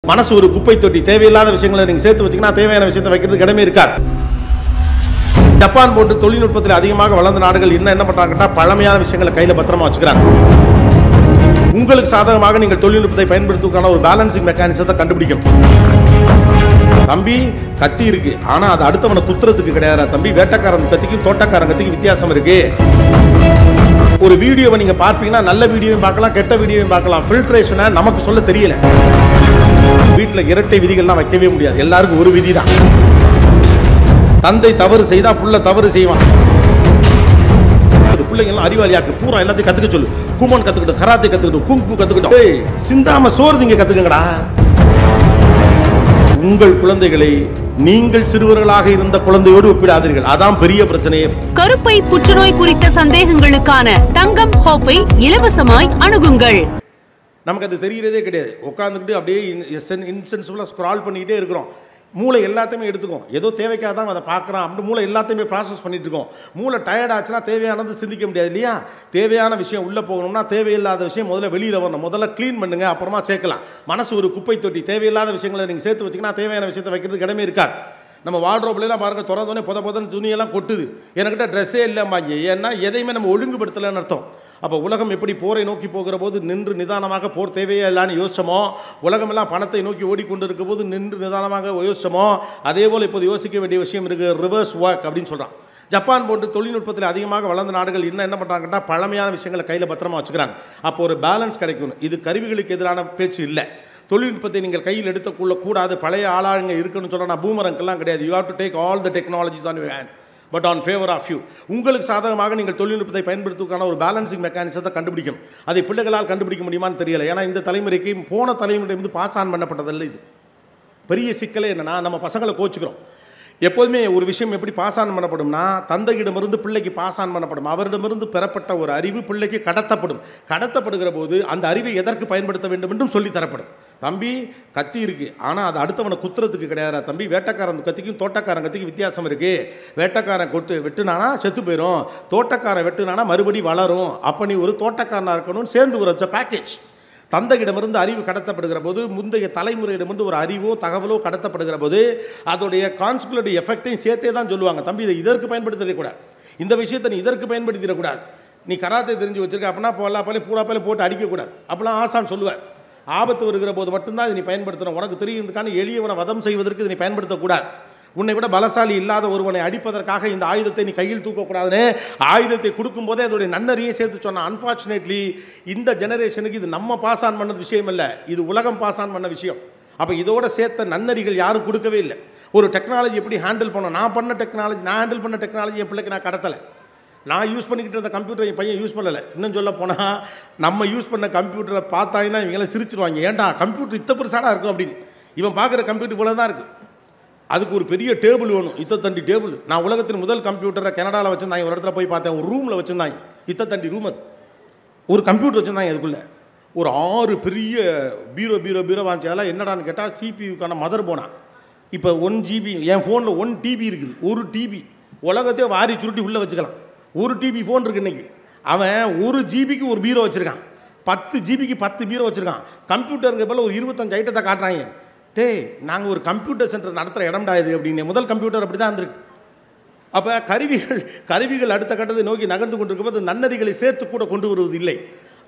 மனசு ஒரு குப்பை தொட்டி. தேவையில்லாத விஷயங்களை நீங்க சேர்த்து வச்சீங்கன்னா தேவையான விஷயத்தை வைக்கிறதுக்கு இடமே இருக்காது. ஜப்பான் போன்று தொழில்நுட்பத்தில் அதிகமாக வளர்ந்த நாடுகள் என்ன பண்றாங்கன்னா பழமையான விஷயங்களை கையில பத்திரமா வச்சுக்கிறாங்க. உங்களுக்கு சாதகமாக நீங்கள் தொழில்நுட்பத்தை பயன்படுத்துவதற்கான ஒரு பேலன்சிங் மெக்கானிசத்தை கண்டுபிடிக்கணும். தம்பி கத்தி இருக்கு, ஆனா அது அடுத்தவனை குத்துறதுக்கு கிடையாது தம்பி. வேட்டக்காரன் கத்திக்கும் தோட்டக்காரன் கத்திக்கும் வித்தியாசம் இருக்கு. ஒரு வீடியோவை நீங்க பார்ப்பீங்கன்னா நல்ல வீடியோவையும் பார்க்கலாம், கெட்ட வீடியோவையும் பார்க்கலாம். ஃபில்ட்ரேஷனை நமக்கு சொல்ல தெரியல. வீட்டில் இரட்டை விதிகள்லாம் வைக்கவே முடியாது. எல்லாருக்கும் ஒரு விதி தான். தந்தை தவறு செய்தா புள்ள தவறு செய்வான். பிள்ளைங்கலாம் அறிவாளியாக்கு பூரா எல்லாத்தையும் கத்துக்க சொல்லு. குமன் கத்துக்கிட்டோம், கராத்தே கத்துக்கிட்டோம், குங்கு கத்துக்கிட்டோம். சிந்தாம சோறு திங்க கத்துக்கங்கடா. உங்கள் குழந்தைகளை நீங்கள் சிறுவர்களாக இருந்த குழந்தையோடு ஒப்பிடாதீர்கள். அதான் பெரிய பிரச்சனையே. கருப்பை புற்றுநோய் குறித்த சந்தேகங்களுக்கான தங்கம் ஹோப்பை இலவசமாய் அணுகுங்கள். நமக்கு அது தெரியறதே கிடையாது. உட்காந்துக்கிட்டு அப்படியே இன்சென்சிபிளாக ஸ்க்ரால் பண்ணிக்கிட்டே இருக்கிறோம். மூளை எல்லாத்தையுமே எடுத்துக்கும். ஏதோ தேவைக்காக தான் அதை பார்க்குறான் அப்படி மூளை எல்லாத்தையுமே ப்ராசஸ் பண்ணிட்டு இருக்கோம். மூளை டயர்ட் ஆச்சுன்னா தேவையானது சிந்திக்க முடியாது இல்லையா? தேவையான விஷயம் உள்ளே போகணும்னா தேவையில்லாத விஷயம் முதல்ல வெளியில் வரணும். முதல்ல க்ளீன் பண்ணுங்க, அப்புறமா சேர்க்கலாம். மனசு ஒரு குப்பை தொட்டி. தேவையில்லாத விஷயங்களை நீங்கள் சேர்த்து வச்சிங்கன்னா தேவையான விஷயத்தை வைக்கிறதுக்கு இடமே இருக்காது. நம்ம வார்ட்ரோப்லாம் பாருங்க, திறந்தோடனே புதன்னு துணியெல்லாம் கொட்டுது. எனக்கிட்ட ட்ரெஸ்ஸே இல்லைம்பாங்க. ஏன்னா எதையுமே நம்ம ஒழுங்குபடுத்தலைன்னு அர்த்தம். அப்போ உலகம் எப்படி போரை நோக்கி போகிற போது நின்று நிதானமாக போர் தேவையே இல்லான்னு யோசிச்சோமோ, உலகமெல்லாம் பணத்தை நோக்கி ஓடிக்கொண்டு இருக்க போது நின்று நிதானமாக யோசிச்சோமோ, அதே போல் இப்போது யோசிக்க வேண்டிய விஷயம் இருக்குது. ரிவர்ஸ் ஒர்க் அப்படின்னு சொல்கிறான். ஜப்பான் போன்று தொழில்நுட்பத்தில் அதிகமாக வளர்ந்த நாடுகள் என்ன பண்ணுறாங்கன்னா பழமையான விஷயங்களை கையில் பத்திரமா வச்சுக்கிறாங்க. அப்போ ஒரு பேலன்ஸ் கிடைக்கணும். இது கருவிகளுக்கு எதிரான பேச்சு இல்லை. தொழில்நுட்பத்தை நீங்கள் கையில் எடுத்துக்கொள்ள கூடாது. பழைய ஆளாங்க இருக்குன்னு சொல்ல நான் பூமரங்கெல்லாம் கிடையாது. You have to take all the technologies on your hand but on favour of you. உங்களுக்கு சாதகமாக நீங்கள் தொழில்நுட்பத்தை பயன்படுத்துவதற்கான ஒரு பேலன்சிங் மெக்கானிசத்தை கண்டுபிடிக்கணும். அதை பிள்ளைகளால் கண்டுபிடிக்க முடியுமான்னு தெரியல. ஏன்னா இந்த தலைமுறைக்கு போன தலைமுறை பாஸ் ஆன் பண்ணப்பட்டதில்லை. இது பெரிய சிக்கலே என்னன்னா நம்ம பசங்களை கோச்சுக்கிறோம். எப்போதுமே ஒரு விஷயம் எப்படி பாஸ் ஆன் பண்ணப்படும்னா தந்தையிடமிருந்து பிள்ளைக்கு பாஸ் ஆன் பண்ணப்படும். அவரிடமிருந்து பெறப்பட்ட ஒரு அறிவு பிள்ளைக்கு கடத்தப்படும். கடத்தப்படுகிற போது அந்த அறிவை எதற்கு பயன்படுத்த வேண்டும் என்றும் சொல்லி தரப்படும். தம்பி கத்தி இருக்கு, ஆனால் அது அடுத்தவனை குத்துறதுக்கு கிடையாது தம்பி. வேட்டக்காரன் கத்திக்கும் தோட்டக்காரன் கத்திக்கும் வித்தியாசம் இருக்கு. வேட்டக்காரன் வெட்டுனானா செத்து போயிடும், தோட்டக்காரன் வெட்டுனானா மறுபடி வளரும். அப்போ நீ ஒரு தோட்டக்காரனாக இருக்கணும்னு சேர்ந்து ஒரு பேக்கேஜ். தந்தையிடமிருந்து அறிவு கடத்தப்படுகிற போது முந்தைய தலைமுறையிடமிருந்து ஒரு அறிவோ தகவலோ கடத்தப்படுகிற போது அதோடைய கான்சிகுலேட்டிவ் எஃபெக்டையும் சேர்த்தே தான் சொல்லுவாங்க. தம்பி இதை இதற்கு பயன்படுத்திடக்கூடாது, இந்த விஷயத்தை நீ இதற்கு பயன்படுத்திடக்கூடாது. நீ கராத்தே தெரிஞ்சு வச்சிருக்க அப்படின்னா எல்லா பாலையும் பூரா பாலையும் போட்டு அடிக்கக்கூடாது அப்படிலாம் ஆசான் சொல்லுவார். ஆபத்து வருகிற போது மட்டும்தான் இதை நீ பயன்படுத்தணும். உனக்கு தெரியுதுக்கான எளியவனை வதம் செய்வதற்கு இதை நீ பயன்படுத்தக்கூடாது. உன்னை விட பலசாலி இல்லாத ஒருவனை அடிப்பதற்காக இந்த ஆயுதத்தை நீ கையில் தூக்கக்கூடாதுன்னு ஆயுதத்தை கொடுக்கும்போதே அதோடைய நன்னறியை சேர்த்து சொன்னான். அன்ஃபார்ச்சுனேட்லி இந்த ஜெனரேஷனுக்கு இது நம்ம பாஸ் ஆன் பண்ண விஷயம் இல்லை, இது உலகம் பாஸ் ஆன் பண்ண விஷயம். அப்போ இதோட சேர்த்த நன்னறிகள் யாரும் கொடுக்கவே இல்லை. ஒரு டெக்னாலஜி எப்படி ஹேண்டில் பண்ணணும், நான் ஹேண்டில் பண்ண டெக்னாலஜி என் பிள்ளைக்கு நான் கடத்தலை. நான் யூஸ் பண்ணிக்கிட்டு இருந்த கம்ப்யூட்டர் என் பையன் யூஸ் பண்ணலை. இன்னும் சொல்ல போனால் நம்ம யூஸ் பண்ண கம்ப்யூட்டரை பார்த்தாங்கன்னா இவங்களாம் சிரிச்சிருவாங்க. ஏன்டா கம்ப்யூட்டர் இத்த பெருசாடாக இருக்கும் அப்படின்னு. இவன் பார்க்குற கம்ப்யூட்டர் போல தான் இருக்குது. அதுக்கு ஒரு பெரிய டேபிள் வேணும், இத்தத்தண்டி டேபிள். நான் உலகத்தின் முதல் கம்ப்யூட்டரை கனடாவில் வச்சுருந்தாங்க. ஒரு இடத்துல போய் பார்த்தேன், ஒரு ரூமில் வச்சுருந்தாங்க. இத்தத்தண்டி ரூம், அது ஒரு கம்ப்யூட்டர் வச்சுருந்தாங்க. அதுக்குள்ளே ஒரு 6 பெரிய பீரோ வாங்கிச்சு. அதெல்லாம் என்னடான்னு கேட்டால் சிபியூக்கான மதர் போனா. இப்போ 1 GB என் ஃபோனில் 1 TB இருக்குது. 1 TB உலகத்தையே வாரி சுருட்டி உள்ளே வச்சுக்கலாம். 1 TB ஃபோன் இருக்குது இன்றைக்கி. அவன் 1 GBக்கு ஒரு பீரோ வச்சுருக்கான், 10 GBக்கு 10 பீரோ வச்சுருக்கான். கம்ப்யூட்டருங்க போல் ஒரு 25 ஐட்டத்தை காட்டுறாங்க. நாங்கள் ஒரு கம்ப்யூட்டர் சென்டர் நடத்துகிற இடம்டா இது அப்படின்னு. முதல் கம்ப்யூட்டர் அப்படி தான் இருந்திருக்கு. அப்போ கருவிகள் அடுத்த கட்டத்தை நோக்கி நகர்ந்து கொண்டிருக்கும்போது நன்னறிகளை சேர்த்து கூட கொண்டு வருவது இல்லை.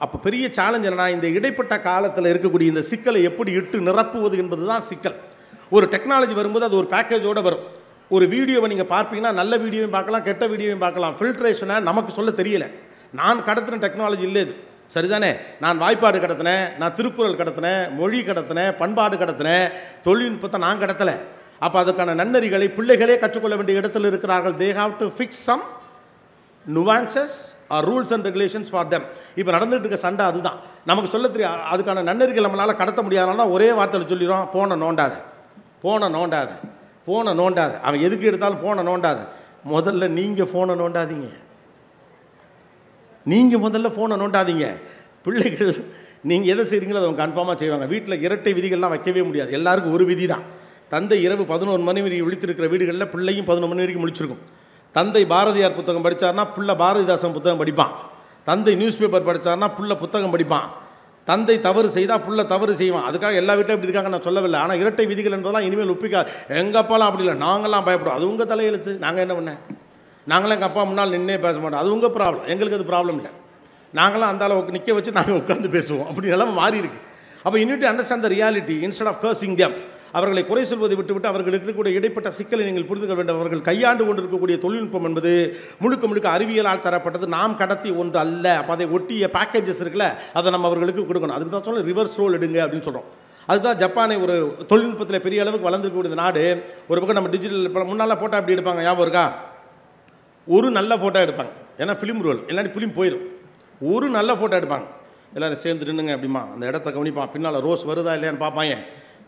அப்போ பெரிய சேலஞ்ச் என்னன்னா இந்த இடைப்பட்ட காலத்தில் இருக்கக்கூடிய இந்த சிக்கலை எப்படி இட்டு நிரப்புவது என்பது தான் சிக்கல். ஒரு டெக்னாலஜி வரும்போது அது ஒரு பேக்கேஜோடு வரும். ஒரு வீடியோவை நீங்கள் பார்ப்பீங்கன்னா நல்ல வீடியோவையும் பார்க்கலாம், கெட்ட வீடியோவையும் பார்க்கலாம். ஃபில்ட்ரேஷனை நமக்கு சொல்ல தெரியல. நான் கடத்தின டெக்னாலஜி இல்லை இது, சரிதானே? நான் வாய்ப்பாடு கடத்தினேன், நான் திருக்குறள் கடத்தினேன், மொழி கடத்தினேன், பண்பாடு கடத்தினேன். தொழில்நுட்பத்தை நான் கடத்தலை. அப்போ அதுக்கான நன்னறிகளை பிள்ளைகளே கற்றுக்கொள்ள வேண்டிய இடத்துல இருக்கிறார்கள். They have to fix some nuances or rules and regulations for them. இப்போ நடந்துகிட்டு இருக்க சண்டை அதுதான். நமக்கு சொல்ல தெரியும். அதுக்கான நன்னறிகள் நம்மளால் கடத்த முடியாதனால ஒரே வார்த்தையில் சொல்லிடுறோம், ஃபோனை நோண்டாத. அவன் எதுக்கு எடுத்தாலும் ஃபோனை நோண்டாத. முதல்ல நீங்கள் ஃபோனை நோண்டாதீங்க. பிள்ளைகள் நீங்கள் எதை செய்கிறீங்களோ அதை அவங்க கன்ஃபார்மாக செய்வாங்க. வீட்டில் இரட்டை விதிகள்லாம் வைக்கவே முடியாது. எல்லாருக்கும் ஒரு விதி தான். தந்தை இரவு 11 மணி வரைக்கும் விழித்திருக்கிற வீடுகளில் பிள்ளையும் 11 மணி வரைக்கும் முடிச்சிருக்கும். தந்தை பாரதியார் புத்தகம் படித்தார்னா பிள்ளை பாரதிதாசன் புத்தகம் படிப்பான். தந்தை நியூஸ் பேப்பர் படித்தார்னா பிள்ளை புத்தகம் படிப்பான். தந்தை தவறு செய்தால் புள்ள தவறு செய்வான். அதுக்காக எல்லா வீட்டிலும் இப்படி இருக்காங்க நான் சொல்லவில்லை. ஆனால் இரட்டை விதிகள் என்பதெல்லாம் இனிமேல் ஒப்பிக்கா. எங்கள் அப்பாலாம் அப்படி இல்லை, நாங்களாம் பயப்படும். அது உங்கள் தலையெழுத்து. நாங்கள் என்ன பண்ணேன்? நாங்களாம் எங்கள் அப்பா முன்னால் நின்னே பேச மாட்டோம். அது உங்கள் ப்ராப்ளம், எங்களுக்கு அது ப்ராப்ளம் இல்லை. நாங்களாம் அந்த அளவுக்கு நிற்க வச்சு நாங்கள் உட்காந்து பேசுவோம். அப்படி எல்லாம் மாறி இருக்கு. அப்போ you need to understand the reality instead of cursing them. அவர்களை குறை சொல்வதை விட்டுவிட்டு அவர்களுக்கு இருக்கக்கூடிய இடைப்பட்ட சிக்கலை நீங்கள் புரிந்து கொள்ள வேண்டும். அவர்கள் கையாண்டு கொண்டிருக்கக்கூடிய தொழில்நுட்பம் என்பது முழுக்க முழுக்க அறிவியலால் தரப்பட்டது, நாம் கடத்தி ஒன்று அல்ல. அப்போ அதை ஒட்டிய பேக்கேஜஸ் இருக்குல்ல, அதை நம்ம அவர்களுக்கு கொடுக்கணும். அதுக்கு தான் சொல்ல ரிவர்ஸ் ரோல் எடுங்க அப்படின்னு சொல்கிறோம். அதுதான் ஜப்பானை ஒரு தொழில்நுட்பத்தில் பெரிய அளவுக்கு வளர்ந்துக்கூடிய நாடு. ஒரு பக்கம் நம்ம டிஜிட்டல் இப்போ முன்னால் ஃபோட்டோ அப்படி எடுப்பாங்க, ஞாபகம் இருக்கா? ஒரு நல்ல ஃபோட்டோ எடுப்பாங்க, ஏன்னா ஃபிலிம் ரோல் எல்லாரும் ஃபிலிம் போயிடும். ஒரு நல்ல ஃபோட்டோ எடுப்பாங்க, எல்லோரும் சேர்ந்து நின்றுங்க அப்படிமா, அந்த இடத்த கவனிப்பான், பின்னால் ரோஸ் வருதா இல்லையான்னு பார்ப்பாங்க,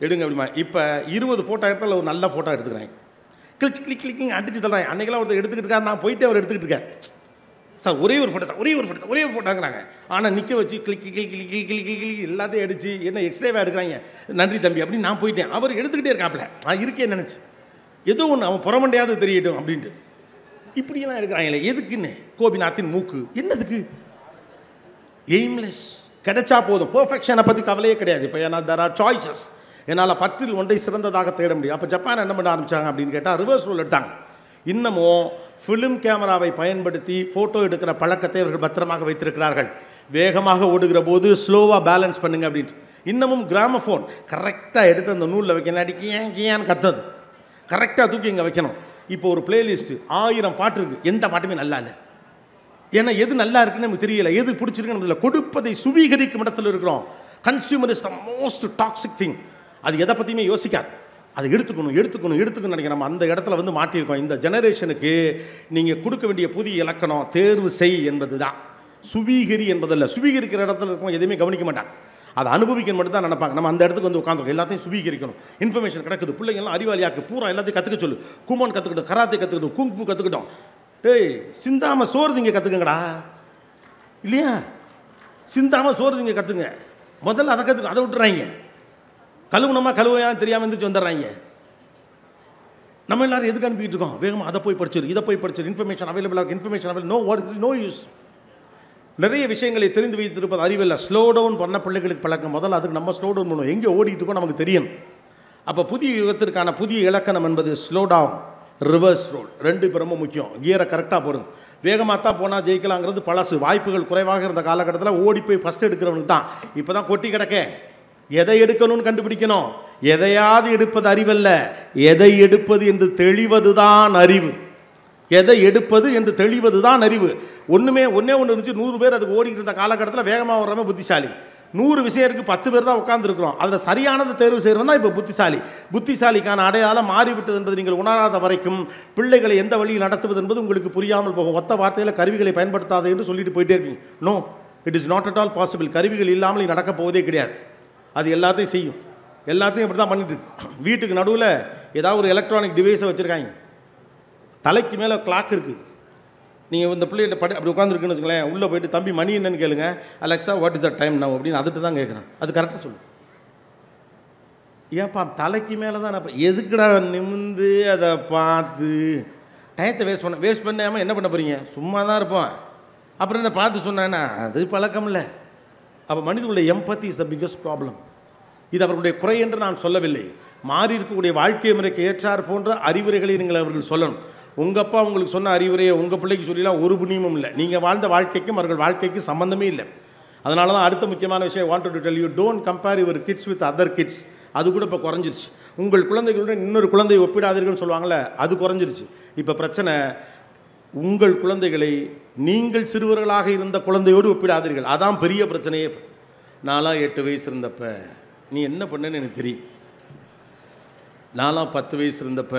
எடுங்க அப்படிமா. இப்போ 20 ஃபோட்டோ எடுத்தால் ஒரு நல்ல ஃபோட்டோ எடுத்துக்கிறேன், கிளிக்கிங் அடிச்சு தள்ளுறாங்க. அன்றைக்கெல்லாம் ஒருத்தர் எடுத்துக்கிட்டு இருக்காரு, நான் போயிட்டு அவர் எடுத்துக்கிட்டு இருக்கேன். சார் ஒரே ஒரு ஃபோட்டோங்கிறாங்க. ஆனால் நிற்க வச்சு கிளி எல்லாத்தையும் அடித்து என்ன எக்ஸ்ரேவாக எடுக்கிறாங்க. நன்றி தம்பி அப்படின்னு நான் போயிட்டேன். அவர் எடுத்துக்கிட்டே இருக்காப்புல, நான் இருக்கேன்னு நினச்சி ஏதோ ஒன்று அவன் புறமண்டையாவது தெரியட்டும் அப்படின்ட்டு இப்படியெல்லாம் எடுக்கிறாங்களே. எதுக்குன்னு? கோபிநாத்தின் மூக்கு என்னதுக்கு? எய்ம்லெஸ். கிடைச்சா போதும், பெர்ஃபெக்ஷனை பற்றி கவலையே கிடையாது. இப்போ ஏன்னா there are choices. என்னால் 10ல் ஒன்றை சிறந்ததாக தேட முடியும். அப்போ ஜப்பான் என்ன பண்ண ஆரம்பித்தாங்க அப்படின்னு கேட்டால் ரிவர்ஸ் ரோல் எடுத்தாங்க. இன்னமும் ஃபிலிம் கேமராவை பயன்படுத்தி ஃபோட்டோ எடுக்கிற பழக்கத்தை அவர்கள் பத்திரமாக வைத்திருக்கிறார்கள். வேகமாக ஓடுகிற போது ஸ்லோவாக பேலன்ஸ் பண்ணுங்க அப்படின்ட்டு. இன்னமும் கிராமஃபோன் கரெக்டாக எடுத்து அந்த நூலில் வைக்கணும், அடிக்கியான்னு கத்துது, கரெக்டாக தூக்கி இங்கே வைக்கணும். இப்போ ஒரு பிளேலிஸ்ட்டு 1000 பாட்டு இருக்குது, எந்த பாட்டுமே நல்லா இல்லை. ஏன்னா எது நல்லா இருக்குன்னு நமக்கு தெரியல, எது பிடிச்சிருக்குன்னு தெரியல. கொடுப்பதை சுவீகரிக்கும் இடத்துல இருக்கிறோம். Consumer is the most toxic thing. அது எதை பற்றியுமே யோசிக்காது, அதை எடுத்துக்கணும் நினைக்கிறேன். நம்ம அந்த இடத்துல வந்து மாட்டியிருக்கோம். இந்த ஜெனரேஷனுக்கு நீங்கள் கொடுக்க வேண்டிய புதிய இலக்கணம் தேர்வு செய் என்பது தான், சுவீகரி என்பதில்லை. சுவீகரிக்கிற இடத்துல இருக்கும் எதுவுமே கவனிக்க மாட்டாங்க, அதை அனுபவிக்கணும் மட்டும் தான் நினைப்பாங்க. நம்ம அந்த இடத்துக்கு வந்து உட்காந்துருக்கோம், எல்லாத்தையும் சுவீகரிக்கணும். இன்ஃபர்மேஷன் கிடக்குது, பிள்ளைங்கள்லாம் அறிவாளியாக்கு, பூரா எல்லாத்தையும் கற்றுக்க சொல்லு. குமோன் கற்றுக்கிட்டோம், கராத்தே கற்றுக்கிட்டோம், குங்ஃபு கற்றுக்கிட்டோம். டேய் சிந்தாமல் சோறு திங்க கற்றுக்குங்கடா, இல்லையா? சிந்தாமல் சோறு திங்க கற்றுங்க முதல்ல, அதை கற்றுக்க. அதை விட்டுறாங்க, கழுவுனமா கழுவையான்னு தெரியாமல் இருந்துச்சு வந்துடுறாங்க. நம்ம எல்லாரும் எதுக்கு அனுப்பிட்டு இருக்கோம்? வேகமாக அதை போய் படிச்சிரு, இதை போய் படிச்சிரு, இன்ஃபர்மேஷன் அவைலபிளாக, இன்ஃபர்மேஷன் அவைலபிள், நோ யூஸ். நிறைய விஷயங்களை தெரிந்து வைத்திருப்பது அறிவில்லை. ஸ்லோ டவுன் பண்ண பிள்ளைகளுக்கு பழக்கம். முதல்ல அதுக்கு நம்ம ஸ்லோ டவுன் பண்ணுவோம், எங்கே ஓடிட்டு இருக்கோம் நமக்கு தெரியும். அப்போ புதிய யுகத்திற்கான புதிய இலக்கணம் என்பது ஸ்லோ டவுன், ரிவர்ஸ் ரோல். ரெண்டு ரொம்ப முக்கியம். கியரை கரெக்டாக போடுங்க. வேகமாக தான் போனால் ஜெயிக்கலாங்கிறது பழசு. வாய்ப்புகள் குறைவாக இருந்த காலகட்டத்தில் ஓடி போய் ஃபஸ்ட்டு எடுக்கிறவனுக்கு தான். இப்போ தான் கொட்டி கிடக்க. எதை எடுக்கணும்னு கண்டுபிடிக்கணும். எதையாவது எடுப்பது அறிவல்ல, எதை எடுப்பது என்று தெளிவது தான் அறிவு. எதை எடுப்பது என்று தெளிவது தான் அறிவு. ஒன்றே ஒன்று இருந்துச்சு, 100 பேர் அதுக்கு ஓடிக்கிட்டு இருந்த காலகட்டத்தில் வேகமாக வர்றவன் புத்திசாலி. 100 விஷயம் இருக்குது, 10 பேர் தான் உட்காந்துருக்கிறோம். அதில் சரியானது தேர்வு செய்கிறவன் தான் இப்போ புத்திசாலி. புத்திசாலிக்கான அடையாளம் மாறிவிட்டது என்பது நீங்கள் உணராத வரைக்கும் பிள்ளைகளை எந்த வழியில் நடத்துவது என்பது உங்களுக்கு புரியாமல் போகும். ஒத்த வார்த்தையில் கருவிகளை பயன்படுத்தாது என்று சொல்லிட்டு போயிட்டே இருக்கீங்க. No, it is not at all possible. கருவிகள் இல்லாமல் நடக்க போவதே கிடையாது. அது எல்லாத்தையும் செய்யும். எல்லாத்தையும் இப்படி தான் பண்ணிட்டு இருக்கு. வீட்டுக்கு நடுவில் ஏதாவது ஒரு எலக்ட்ரானிக் டிவைஸை வச்சுருக்காங்க. தலைக்கு மேலே கிளாக் இருக்குது. நீங்கள் இந்த பிள்ளைகிட்ட அப்படி உட்காந்துருக்குன்னு வச்சுங்களேன், உள்ளே போய்ட்டு தம்பி மணி என்னன்னு கேளுங்க. Alexa what is the time now அப்படின்னு அதுட்டு தான் கேட்குறேன். அது கரெக்டாக சொல்லு. ஏன்ப்பா தலைக்கு மேலே தான் நான் எதுக்குடா நிமிந்து அதை பார்த்து டயத்தை வேஸ்ட் பண்ணாமல் என்ன பண்ண போகிறீங்க? சும்மா தான் இருப்போம். அப்புறம் இதை பார்த்து சொன்னேன்னா அது பழக்கம் இல்லை. அப்போ மனிதனுடைய எம்பத்தி இஸ் த பிக்கஸ்ட் ப்ராப்ளம். இது அவர்களுடைய குறை என்று நான் சொல்லவில்லை. மாறி இருக்கக்கூடிய வாழ்க்கை முறைக்கு ஏற்றார் போன்ற அறிவுரைகளை நீங்கள் அவர்கள் சொல்லணும். உங்கள் அப்பா உங்களுக்கு சொன்ன அறிவுரையை உங்கள் பிள்ளைக்கு சொல்லலாம் ஒரு புண்ணியமும் இல்லை. நீங்கள் வாழ்ந்த வாழ்க்கைக்கும் அவர்கள் வாழ்க்கைக்கும் சம்மந்தமே இல்லை. அதனால தான் அடுத்த முக்கியமான விஷயம் want to tell you, don't compare your kids with other kids. அது கூட இப்போ குறைஞ்சிருச்சு. உங்கள் குழந்தைகளுடன் இன்னொரு குழந்தையை ஒப்பிடாதீர்கள்னு சொல்லுவாங்கள்ல, அது குறைஞ்சிருச்சு. இப்போ பிரச்சனை, உங்கள் குழந்தைகளை நீங்கள் சிறுவர்களாக இருந்த குழந்தையோடு ஒப்பிடாதீர்கள். அதான் பெரிய பிரச்சனையே. நான்லாம் 8 வயசு இருந்தப்ப நீ என்ன பண்ணேன்னு எனக்கு தெரியும். நான்லாம் 10 வயசு இருந்தப்ப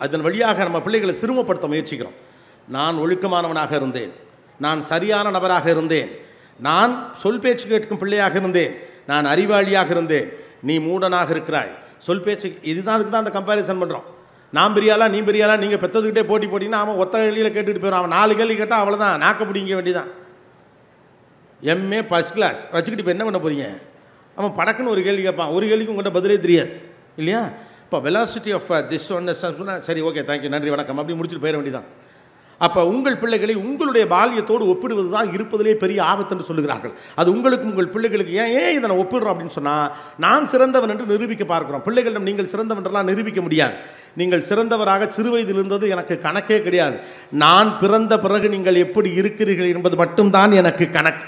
அதன் வழியாக நம்ம பிள்ளைகளை சிறுமப்படுத்த முயற்சிக்கிறோம். நான் ஒழுக்கமானவனாக இருந்தேன், நான் சரியான நபராக இருந்தேன், நான் சொல் பேச்சு கேட்கும் பிள்ளையாக இருந்தேன், நான் அறிவாளியாக இருந்தேன், நீ மூடனாக இருக்கிறாய். சொல் பேச்சு இதுதான். அதுக்கு தான் அந்த கம்பேரிசன் பண்ணுறோம். நான் பெரியாளா நீ பெரியாளா, நீங்கள் பெற்றதுக்கிட்டே போட்டி போட்டிங்கன்னா அவன் ஒத்த கேள்வியில் கேட்டுட்டு போயிடும். அவன் 4 கேள்வி கேட்டால் அவ்வளோதான், நாக்க பிடிங்க வேண்டியதான். எம்ஏ ஃபஸ்ட் கிளாஸ் வச்சுக்கிட்டு இப்போ என்ன பண்ண போகிறீங்க? அவன் படக்குன்னு ஒரு கேள்வி கேட்பான், ஒரு கேள்விக்கு உங்கள்கிட்ட பதிலே தெரியாது இல்லையா? இப்போ வெலாசிட்டி ஆஃப் திஸ் ஒன் சொன்னால் சரி ஓகே தேங்க்யூ நன்றி வணக்கம் அப்படி முடிச்சுட்டு போயிட வேண்டியதான். அப்போ உங்கள் பிள்ளைகளை உங்களுடைய பால்யத்தோடு ஒப்பிடுவது தான் இருப்பதிலே பெரிய ஆபத்து என்று சொல்லுகிறார்கள். அது உங்களுக்கு உங்கள் பிள்ளைகளுக்கு ஏன் இதை நான் ஒப்பிடுறோம் அப்படின்னு சொன்னால், நான் சிறந்தவன் என்று நிரூபிக்க பார்க்கிறோம். பிள்ளைகளிடம் நீங்கள் சிறந்தவன்றெல்லாம் நிரூபிக்க முடியாது. நீங்கள் சிறந்தவராக சிறுவயதில் இருந்தது எனக்கு கணக்கே கிடையாது. நான் பிறந்த பிறகு நீங்கள் எப்படி இருக்கிறீர்கள் என்பது மட்டும்தான் எனக்கு கணக்கு.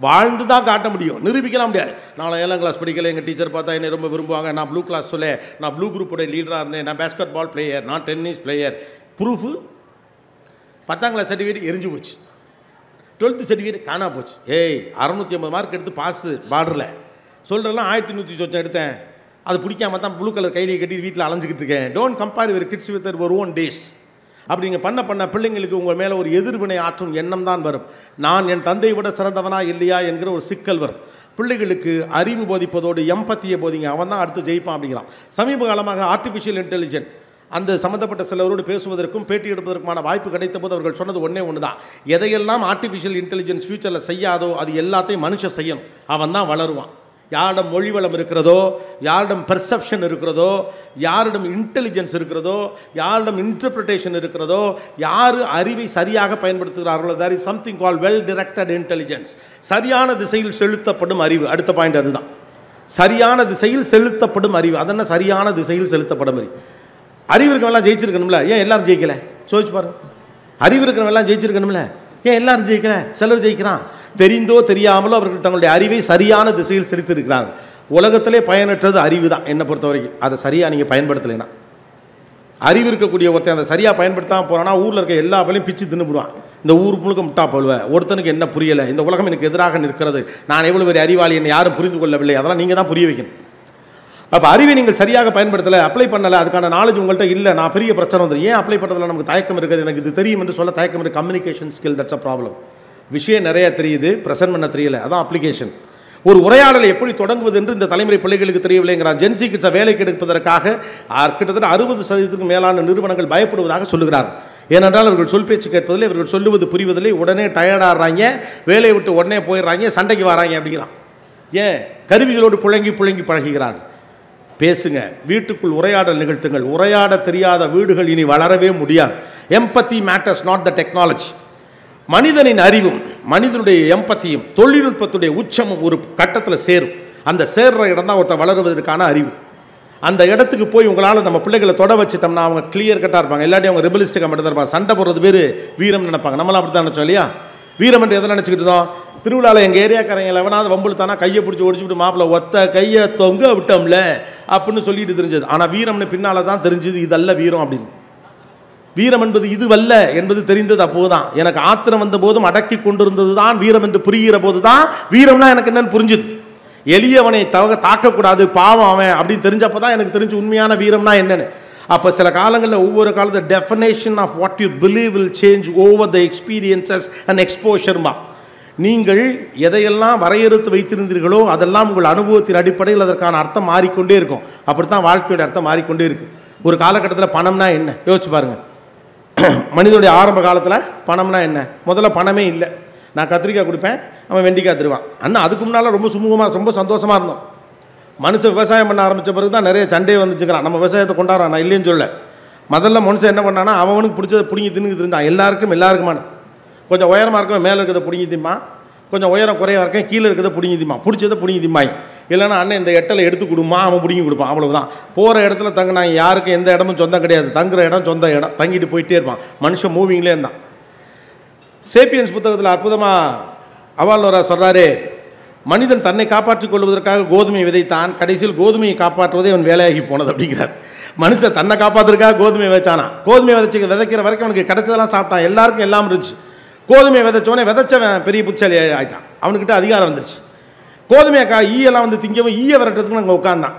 வாழ்ந்து தான் காட்ட முடியும், நிரூபிக்கலாம் முடியாது. நான் 7ஆம் கிளாஸ் படிக்கல, எங்கள் டீச்சர் பார்த்தா என்னை ரொம்ப விரும்புவாங்க, நான் ப்ளூ கிளாஸ் சொல்ல, நான் ப்ளூ குரூப்போட லீடராக இருந்தேன், நான் பேஸ்கெட் பால் பிளேயர், நான் டென்னிஸ் பிளேயர். ப்ரூஃபு 10ஆம் கிளாஸ் சர்டிஃபிகேட் எரிஞ்சு போச்சு, 12th சர்டிஃபிகேட் காணா போச்சு. 650 மார்க் எடுத்து பாஸு பார்டரில் சொல்கிறலாம் 1100 சொச்சம் எடுத்தேன். அது பிடிக்காம தான் ப்ளூ கலர் கையிலே கட்டி வீட்டில் அலைஞ்சிக்கிட்டு இருக்கேன். Don't compare your kids with your own days. அப்படி நீங்கள் பண்ண பிள்ளைங்களுக்கு உங்கள் மேலே ஒரு எதிர்வினை ஆற்றும் எண்ணம் தான் வரும். நான் என் தந்தையை விட சிறந்தவனா இல்லையா என்கிற ஒரு சிக்கல் வரும். பிள்ளைகளுக்கு அறிவு போதிப்பதோடு எம்பத்தியை போதிங்க, அவன் தான் அடுத்து ஜெயிப்பான் அப்படிங்கிறான். சமீப காலமாக ஆர்டிஃபிஷியல் இன்டெலிஜென்ட் அந்த சம்மந்தப்பட்ட சிலரோடு பேசுவதற்கும் பேட்டி எடுப்பதற்குமான வாய்ப்பு கிடைத்த போது அவர்கள் சொன்னது ஒன்று தான், எதையெல்லாம் ஆர்டிஃபிஷியல் இன்டெலிஜென்ஸ் ஃபியூச்சரில் செய்யாதோ அது எல்லாத்தையும் மனுஷன் செய்யணும், அவன் தான் வளருவான். யாரிடம் மொழி வளம் இருக்கிறதோ, யாரிடம் பெர்செப்ஷன் இருக்கிறதோ, யாரிடம் இன்டெலிஜென்ஸ் இருக்கிறதோ, யாரிடம் இன்டர்பிரிட்டேஷன் இருக்கிறதோ, யார் அறிவை சரியாக பயன்படுத்துகிறார்களோ, there is something called well directed intelligence. சரியான திசையில் செலுத்தப்படும் அறிவு. அடுத்த பாயிண்ட் அதுதான், சரியான திசையில் செலுத்தப்படும் அறிவு. அதென்ன சரியான திசையில் செலுத்தப்படும் அறிவு? அறிவு இருக்கிறவெல்லாம் ஜெயிச்சிருக்கணும்ல, ஏன் எல்லாரும் ஜெயிக்கல? சோதிச்சு பாருங்க. அறிவு இருக்கிறவெல்லாம் ஜெயிச்சிருக்கணும்ல, ஏன் எல்லாரும் ஜெயிக்கல? சிலர் ஜெயிக்கிறான். தெரிந்தோ தெரியாமலோ அவர்கள் தங்களுடைய அறிவை சரியான திசையில் செலுத்தியிருக்கிறார்கள். உலகத்திலே பயனற்றது அறிவு தான் என்னை பொறுத்த வரைக்கும். அதை சரியாக நீங்கள் பயன்படுத்தலைன்னா, அறிவு இருக்கக்கூடிய ஒருத்தன் அதை சரியாக பயன்படுத்தாமல் போகிறான்னா ஊரில் இருக்க எல்லா பள்ளியும் பிச்சு தின்னுபிடுவான். இந்த ஊர் முழுக்க முட்டா போடுவேன், ஒருத்தனுக்கு என்ன புரியலை, இந்த உலகம் எனக்கு எதிராக நிற்கிறது, நான் எவ்வளோ பெரிய அறிவாளி, என்னை யாரும் புரிந்து கொள்ளவில்லை, அதெல்லாம் நீங்கள் தான் புரிய வைக்கணும். அப்போ அறிவை நீங்கள் சரியாக பயன்படுத்தலை, அப்ளை பண்ணலை, அதுக்கான நாலேஜ் உங்கள்கிட்ட இல்லை, நான் பெரிய பிரச்சனை வந்துடும். ஏன் அப்ளை பண்ணுறதுல நமக்கு தயக்கம் இருக்குது, எனக்கு இது தெரியும் என்று சொல்ல தயக்கம் இருக்குது. Communication skill, that's a problem. விஷயம் நிறைய தெரியுது, ப்ரெசென்ட் பண்ண தெரியல, அதான் அப்ளிகேஷன். ஒரு உரையாடலை எப்படி தொடங்குவது என்று இந்த தலைமுறை பிள்ளைகளுக்கு தெரியவில்லைங்கிறான். ஜென்சி கிட்ஸை வேலைக்கு எடுப்பதற்காக கிட்டத்தட்ட 60% மேலான நிறுவனங்கள் பயப்படுவதாக சொல்லுகிறார். ஏனென்றால் அவர்கள் சொல் பேச்சு கேட்பதில்லை, இவர்கள் சொல்லுவது புரிவதில்லை, உடனே டயர்டாகிறாங்க, வேலையை விட்டு உடனே போயிடுறாங்க, சண்டைக்கு வராங்க அப்படிங்கிறான். ஏன்? கருவிகளோடு புழங்கி பழகுகிறார்கள். பேசுங்க, வீட்டுக்குள் உரையாடல் நிகழ்த்துங்கள். உரையாட தெரியாத வீடுகள் இனி வளரவே முடியாது. எம்பத்தி மேட்டர்ஸ், நாட் த டெக்னாலஜி. மனிதனின் அறிவும் மனிதனுடைய எம்பத்தியும் தொழில்நுட்பத்துடைய உச்சமும் ஒரு கட்டத்தில் சேரும். அந்த சேர்ற இடம் தான் ஒருத்தர் வளருவதற்கான அறிவு. அந்த இடத்துக்கு போய் உங்களால் நம்ம பிள்ளைகளை தொட வச்சுட்டோம்னா அவங்க கிளியர் கட்டாக இருப்பாங்க. இல்லாட்டி அவங்க ரெபலிஸ்டிக்காக மட்டும் தான் இருப்பாங்க. சண்டை போடுறது பேர் வீரம் நினைப்பாங்க. நம்மளாம் அப்படி தான் நினச்சோம் இல்லையா? வீரம் என்று எதை நினச்சிக்கிட்டு இருந்தோம்? திருவிழாவில் எங்கள் ஏரியாக்காரங்க எவனாவது வம்புழுத்தானா கையை பிடிச்சி ஒடிச்சுட்டு மாப்பிள்ள ஒத்த கையை தொங்க விட்டோம்ல அப்படின்னு சொல்லிட்டு தெரிஞ்சது. ஆனால் வீரம்னு பின்னால் தான் தெரிஞ்சது இதல்ல வீரம் அப்படின்னு. வீரம் என்பது இதுவல்ல என்பது தெரிந்தது அப்போதுதான். எனக்கு ஆத்திரம் வந்த போதும் அடக்கி கொண்டிருந்தது தான் வீரம் என்று புரிகிற போது தான் வீரம்னா எனக்கு என்னன்னு புரிஞ்சுது. எளியவனை தாக்கக்கூடாது, பாவம் அவன் அப்படின்னு தெரிஞ்சப்போ தான் எனக்கு தெரிஞ்சு உண்மையான வீரம்னா என்னன்னு. அப்போ சில காலங்களில் ஒவ்வொரு காலத்தில் definition of what you believe will change over the experiences and எக்ஸ்போஷர்மா. நீங்கள் எதையெல்லாம் வரையறுத்து வைத்திருந்தீர்களோ அதெல்லாம் உங்கள் அனுபவத்தின் அடிப்படையில் அதற்கான அர்த்தம் மாறிக்கொண்டே இருக்கும். அப்படித்தான் வாழ்க்கையோட அர்த்தம் மாறிக்கொண்டே இருக்குது. ஒரு காலகட்டத்தில் பணம்னா என்ன யோசிச்சு பாருங்கள். மனிதனுடைய ஆரம்ப காலத்தில் பணம்னா என்ன? முதல்ல பணமே இல்லை. நான் கத்திரிக்காய் கொடுப்பேன், அவன் வெண்டிக்காய் தருவான். அண்ணா அதுக்கு முன்னால் ரொம்ப சுமூகமாக ரொம்ப சந்தோஷமாக இருந்தோம். மனுஷன் விவசாயம் பண்ண ஆரம்பித்த பிறகு தான் நிறைய சண்டையை வந்துச்சுக்கிறான். நம்ம விவசாயத்தை கொண்டாடுறான், நான் இல்லைன்னு சொல்ல. முதல்ல மனுஷன் என்ன பண்ணான்னா அவனுக்கு பிடிச்சதை பிடிங்கி தின்னு இருந்தான். எல்லாருக்குமான கொஞ்சம் உயரமாக இருக்கவன் மேலே இருக்கிறத பிடிங்கி திம்பான், கொஞ்சம் உயரம் குறையாக இருக்கேன் கீழே இருக்கிறத பிடிங்கி திம்பான், பிடிச்சதை பிடிங்கி திம்பாய். இல்லைன்னா அண்ணன் இந்த எட்டலை எடுத்து கொடுமா, அவன் பிடிங்கி கொடுப்பான். அவ்வளவுதான். போகிற இடத்துல தங்கினாங்க, யாருக்கும் எந்த இடமும் சொந்தம் கிடையாது. தங்குற இடம் சொந்த இடம், தங்கிட்டு போயிட்டே இருப்பான். மனுஷன் மூவிங்லேயே இருந்தான். சேப்பியன்ஸ் புத்தகத்தில் அற்புதமாக அவால்னோரா சொல்கிறாரு, மனிதன் தன்னை காப்பாற்றிக் கொள்வதற்காக கோதுமை விதைத்தான், கடைசியில் கோதுமையை காப்பாற்றுவதே அவன் வேலையாகி போனது அப்படிங்கிறார். மனுஷன் தன்னை காப்பாற்றுறதுக்காக கோதுமை விதைச்சானா, கோதுமை விதைக்கிற வரைக்கும் அவனுக்கு கிடைச்சதெல்லாம் சாப்பிட்டான், எல்லாருக்கும் எல்லாம் இருந்துச்சு. கோதுமை விதைச்சவனே விதைச்சவன் பெரிய புத்தாலி ஆகிட்டான், அவனுக்கிட்ட அதிகாரம் வந்துருச்சு. கோதுமையை ஈயெல்லாம் வந்து திங்கவும் ஈய விரட்டுறதுக்கு அங்கே உட்காந்தான்.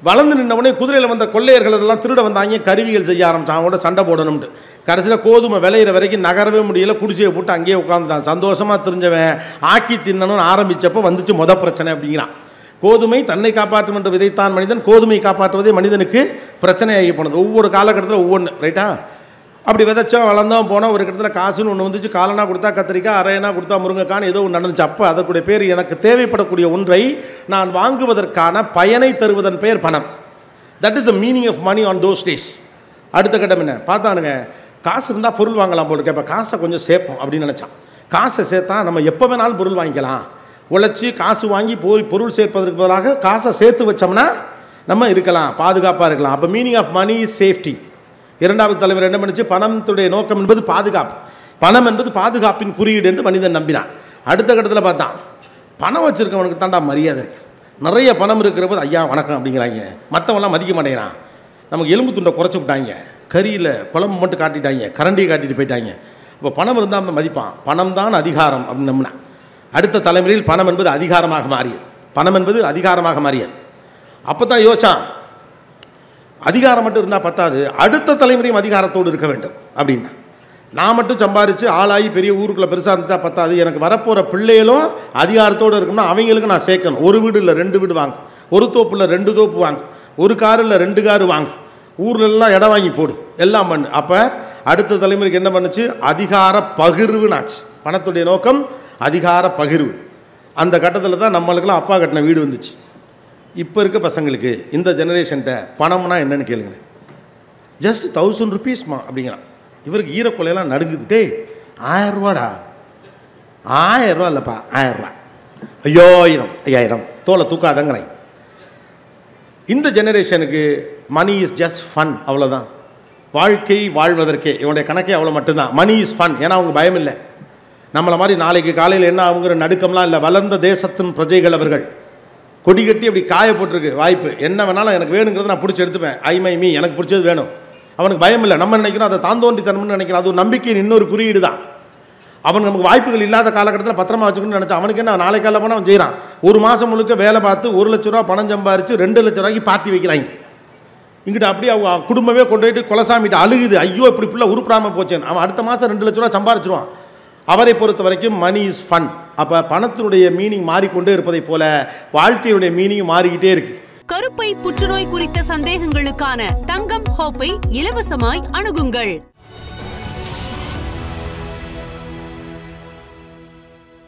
வளர்ந்து நின்றவனே குதிரையில் வந்த கொள்ளையர்கள் எல்லாம் திருட வந்தாங்க, கருவிகள் செய்ய ஆரம்பிச்சான், அவங்களோட சண்டை போடணும்ட்டு. கடைசியில் கோதுமை விளையிற வரைக்கும் நகரவே முடியல, குடிசையை போட்டு அங்கேயே உட்காந்துட்டான். சந்தோஷமாக தெரிஞ்சவன் ஆக்கி தின்னணும்னு ஆரம்பித்தப்போ வந்துச்சு பிரச்சனை அப்படிங்கிறான். கோதுமை தன்னை காப்பாற்றும் என்று விதைத்தான் மனிதன், கோதுமை காப்பாற்றுவதே மனிதனுக்கு பிரச்சனையாகி போனது. ஒவ்வொரு காலகட்டத்தில் ஒவ்வொன்று ரைட்டா. அப்படி விதைச்சோம், வளர்ந்தோம், போனோம். ஒரு இடத்துல காசுன்னு ஒன்று வந்துச்சு. காலனா கொடுத்தா கத்திரிக்காய், அரையனா கொடுத்தா முருங்கைக்கான்னு ஏதோ ஒன்று நடந்துச்சு. அப்போ அதற்குடைய பேர் எனக்கு தேவைப்படக்கூடிய ஒன்றை நான் வாங்குவதற்கான பயனை தருவதன் பெயர் பணம். That is the meaning of money on those days. அடுத்த கட்டம் என்ன பார்த்தானுங்க, காசு இருந்தால் பொருள் வாங்கலாம் போல இருக்கு. இப்போ காசை கொஞ்சம் சேர்ப்போம் அப்படின்னு நினச்சான். காசை சேர்த்தா நம்ம எப்போ வேணாலும் பொருள் வாங்கிக்கலாம். உழைச்சி காசு வாங்கி போய் பொருள் சேர்ப்பதற்கு பதிலாக காசை சேர்த்து வச்சோம்னா நம்ம இருக்கலாம், பாதுகாப்பாக இருக்கலாம். அப்போ meaning of money is safety. இரண்டாவது தலைவர் என்ன பண்ணிச்சு? பணத்துடைய நோக்கம் என்பது பாதுகாப்பு. பணம் என்பது பாதுகாப்பின் குறியீடு என்று மனிதன் நம்பினான். அடுத்த கட்டத்தில் பார்த்தான், பணம் வச்சுருக்கவனுக்கு தாண்டா மரியாதை இருக்குது. நிறைய பணம் இருக்கிற போது ஐயா வணக்கம் அப்படிங்கிறாங்க, மற்றவெல்லாம் மதிக்க மாட்டேங்கிறான். நமக்கு எலும்பு துண்டை குறைச்சி விட்டாங்க, கறியில் குழம்பு மட்டும் காட்டிட்டாங்க, கரண்டியை காட்டிட்டு போயிட்டாங்க. இப்போ பணம் இருந்தால் நம்ம மதிப்பான். பணம் தான் அதிகாரம் அப்படின்னு நம்பினான். அடுத்த தலைமுறையில் பணம் என்பது அதிகாரமாக மாறியது. பணம் என்பது அதிகாரமாக மாறியது. அப்போ தான் யோசிச்சான், அதிகாரம் மட்டும் இருந்தால் பத்தாது, அடுத்த தலைமுறையும் அதிகாரத்தோடு இருக்க வேண்டும் அப்படின்னா. நான் மட்டும் சம்பாரித்து ஆளாகி பெரிய ஊருக்குள்ளே பெருசாக இருந்துட்டால் பத்தாது, எனக்கு வரப்போகிற பிள்ளைகளும் அதிகாரத்தோடு இருக்கணும்னா அவங்களுக்கு நான் சேர்க்கணும். ஒரு வீடு இல்லை 2 வீடு வாங்க, ஒரு தோப்பில் 2 தோப்பு வாங்க, ஒரு காரில் 2 காரு வாங்க, ஊர்லெல்லாம் இடம் வாங்கி போடு, எல்லாம் பண்ணு. அப்போ அடுத்த தலைமுறைக்கு என்ன பண்ணுச்சு? அதிகார பகிர்வுனாச்சு. பணத்துடைய நோக்கம் அதிகார பகிர்வு. அந்த கட்டத்தில் தான் நம்மளுக்கெல்லாம் அப்பா கட்டின வீடு வந்துச்சு. இப்போ இருக்க பசங்களுக்கு இந்த ஜெனரேஷன்கிட்ட பணம்னா என்னன்னு கேளுங்களேன். ஜஸ்ட் 1000 rupeesமா அப்படிங்கிறான். இவருக்கு ஈரக்கொலையெல்லாம் நடுங்குதுட்டே. 1000 ரூபாடா? 1000 ரூபா இல்லைப்பா, 1000 ரூபா. 5000 தோலை தூக்காதங்கிறாங்க. இந்த ஜெனரேஷனுக்கு மணி இஸ் ஜஸ்ட் ஃபன், அவ்வளோதான். வாழ்க்கை வாழ்வதற்கே இவனுடைய கணக்கே அவ்வளோ மட்டும்தான். Money is fun. ஏன்னா அவங்க பயம் இல்லை. நம்மளை மாதிரி நாளைக்கு காலையில் என்ன அவங்கிற நடுக்கம்லாம் இல்லை. வளர்ந்த தேசத்தின் பிரஜைகள் அவர்கள். கொடி கட்டி அப்படி காய போட்டிருக்கு வாய்ப்பு. என்ன வேணாலும் எனக்கு வேணுங்கிறத நான் பிடிச்சி எடுத்துப்பேன். மீ எனக்கு பிடிச்சது வேணும். அவனுக்கு பயம் இல்லை. நம்ம நினைக்கிறோம் அதை தாந்தோண்டித்தனம்னு நினைக்கிறோம். அது ஒரு நம்பிக்கையின் இன்னொரு குறியீடு தான். அவன் நமக்கு வாய்ப்புகள் இல்லாத காலகட்டத்தில் பத்திரமா வச்சுக்கணும்னு நினச்சான். அவனுக்கு என்ன, நாளை காலையில் போனால் அவன் செய்கிறான். ஒரு மாதம் முழுக்க வேலை பார்த்து 1 லட்ச ரூபா பணம் சம்பாரித்து 2 லட்ச ரூபாய்க்கு பார்ட்டி வைக்கிறாங்க. இங்கிட்ட அப்படியே அவங்க குடும்பமே கொண்டு போயிட்டு கொலசாமிட்டு அழுகுது, ஐயோ இப்படி பிள்ளை உருப்படாமல் போச்சேன். அவன் அடுத்த மாதம் 2 லட்ச ரூபா சம்பாரிச்சிருவான். அவரை பொறுத்த வரைக்கும் மணி இஸ் ஃபன். அப்போ பணத்தினுடைய மீனிங் மாறிக்கொண்டே இருப்பதை போல வாழ்க்கையுடைய மீனிங் மாறிக்கிட்டே இருக்கு. கருப்பை புற்றுநோய் குறித்த சந்தேகங்களுக்கான தங்கம் ஹோப்பை இலவசமாய் அணுகுங்கள்.